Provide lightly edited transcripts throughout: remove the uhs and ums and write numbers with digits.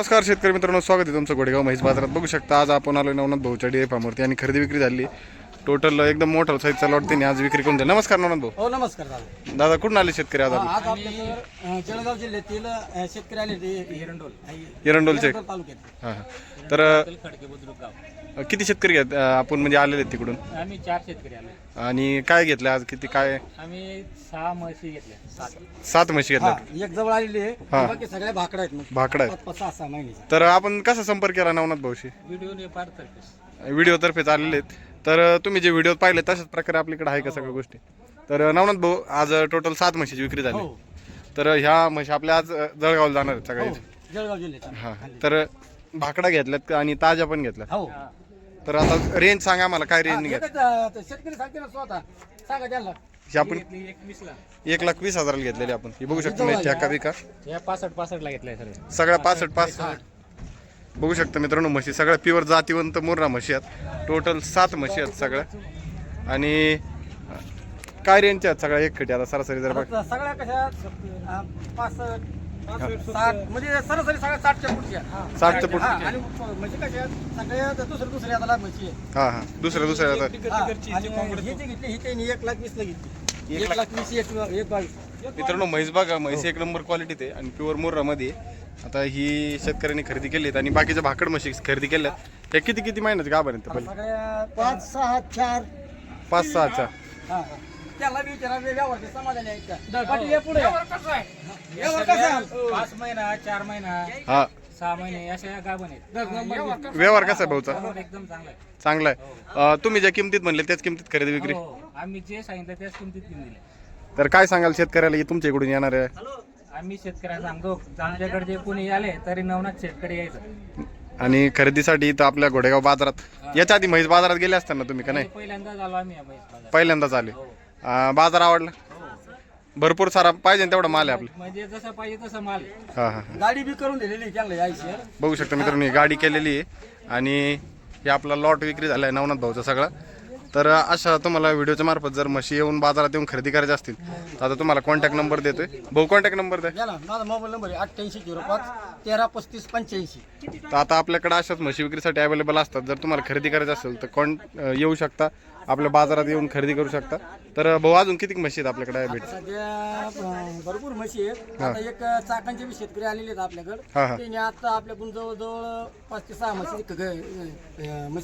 नमस्कार शेतकरी मित्रांनो, स्वागत आहे तुमचं घोडेगाव म्हैस बाजारात. बघू शकता आज आपण आलो नवनाथ भाऊच्या डेअरी फार्मवरती आणि खरेदी विक्री झाली. टोटल एकदम मोठा साईजचा लॉट त्यांनी आज विक्री करून दिला. नमस्कार नवनाथ भाऊ. हो नमस्कार दादा. दादा कुठून आले शेतकरी आज? आज आपल्याकडे जळगाव जिल्ह्यातील शेतकरी आले ते एरंडोलचे. तालुक्यात. हां तर किती शेतकरी आहेत आपण म्हणजे आलेले आहेत तिकडून? आम्ही 4 शेतकरी आलो आणि काय घेतलं आज? किती काय? आम्ही 6 म्हशी घेतल्या 7 म्हशी घेतल्या. एक जवळ आलेली आहे, बाकी सगळ्या भाकडा आहेत. मग भाकडा आहेत. 5-6 महिन्याचे. तर आपण कसा संपर्क केला नवनाथ भाऊशी? व्हिडिओने पार करतेस व्हिडिओ तर्फे चाललेले आहेत. तर तुम्ही जे व्हिडिओ पाहिले तशाच प्रकारे आपल्याकडे आहे का सगळ्या गोष्टी? तर नवनाथ भाऊ आज टोटल 7 म्हशीची विक्री झाली. हो तर ह्या म्हशी आपल्या आज जळगावला जाणार आहेत सगळ्या. जळगाव जिल्ह्यात. हां तर भाकडा घेतल्यात आणि ताज्या पण घेतल्यात. हो तर आता रेंज सांगा मला, काय रेंज घेत? शेतकरी सांगते ना स्वतः, सांगा त्यांना. ही आपण 21ला 1,20,000 घेतलेली आपण. ही बघू शकता मी ठेका बिका या 65 ला घेतलाय सर. सगळ्या 65 बघू शकता मित्रांनो. म्हशी सगळ्या प्युअर जातीवंत मुर्रा म्हशी आहेत. टोटल 7 म्हशी आहेत सगळ्या. आणि काय रेंजच्या आहेत सगळ्या एक खटी? आता सरासरी जर बघ सगळ्या कशा 65 60 म्हणजे सरासरी सगळ्या 60च्या पुढच्या. 60 पुढे. आणि म्हणजे कशा सगळ्या दुसऱ्या आता म्हशी आहे. हां हां दुसऱ्या आता आणि ही जी घेतली ही त्यांनी 1,20,000 ला घेतली. 1,20,000 1,22,000. मित्रांनो म्हैस बघा, म्हैस एक नंबर क्वालिटीत आहे आणि प्युअर मुर्रामध्ये. आता ही शेतकऱ्यांनी खरेदी केली आणि बाकीच्या भाकड म्हशी खरेदी केल्या. त्या किती किती महिन्याच्या गाभा पर्यंत? सगळ्या 5, 6, 4. 5-6च्या. त्याला बी विचारा व्यवहार समाधान आहे का? पाटील पुढे व्यवहार कसा आहे? 5 महिना 4 महिना हा 6 महिने अशा गाभण आहेत. व्यवहार कसा आहे भाऊचा? एकदम चांगला आहे. चांगला आहे. तुम्ही ज्या किमतीत म्हणले त्याच किमतीत खरेदी विक्री? हो, आम्ही जे सांगितलं त्याच किमतीत घेऊन दिले. तर काय सांगाल शेतकऱ्याला की तुमच्या इकडून येणार आहे? आम्ही शेतकऱ्यांना सांगतो आमच्याकडे जे कोणी आले तरी नवनाथ शेतकरी यायचं. आणि खरेदीसाठी इथं आपल्या घोडेगाव बाजारात याच्या आधी म्हैस बाजारात गेले असताना तुम्ही का नाही? पहिल्यांदाच आलो आम्ही या म्हैस बाजारात. पहिल्यांदाच आले. बाजार आवडला? भरपूर सारा पाहिजे तेवढा माल आहे आपला. म्हणजे जसं पाहिजे तसं माल आहे. हां हां गाडी बी करून दिलेली त्यांना यायची. बघू शकता मित्रांनो, ही गाडी केलेली आहे आणि हे आपला लॉट विक्री झाला आहे नवनाथ भाऊचा सगळा. तर अशा तुम्हाला व्हिडिओच्या मार्फत जर म्हशी येऊन बाजारात येऊन खरेदी करायची असतील तर आता तुम्हाला कॉन्टॅक्ट नंबर देतोय. भाऊ कॉन्टॅक्ट नंबर द्या. ना माझा मोबाईल नंबर आहे 8805 133585. तर आता आपल्याकडे अशाच म्हशी विक्रीसाठी अवेलेबल असतात. जर तुम्हाला खरेदी करायची असेल तर येऊ शकता, आपल्या बाजारात येऊन खरेदी करू शकता. तर भाऊ अजून किती म्हशी आहेत आपल्याकडे भेट? सध्या भरपूर म्हशी आहेत. आता एक चाकांचे बी शेतकरी आलेले आहेत आपल्याकडे. हा, हा. त्यांनी आता आपल्याकडून जवळजवळ 5 ते 6 म्हशी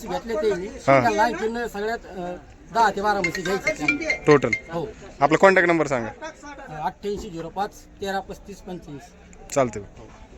घेतले. त्यांनी त्यांना आणखीन सगळ्यात 10 ते 12 म्हशी घ्यायची टोटल. हो. आपला कॉन्टॅक्ट नंबर सांगा. 8805 133585. चालते.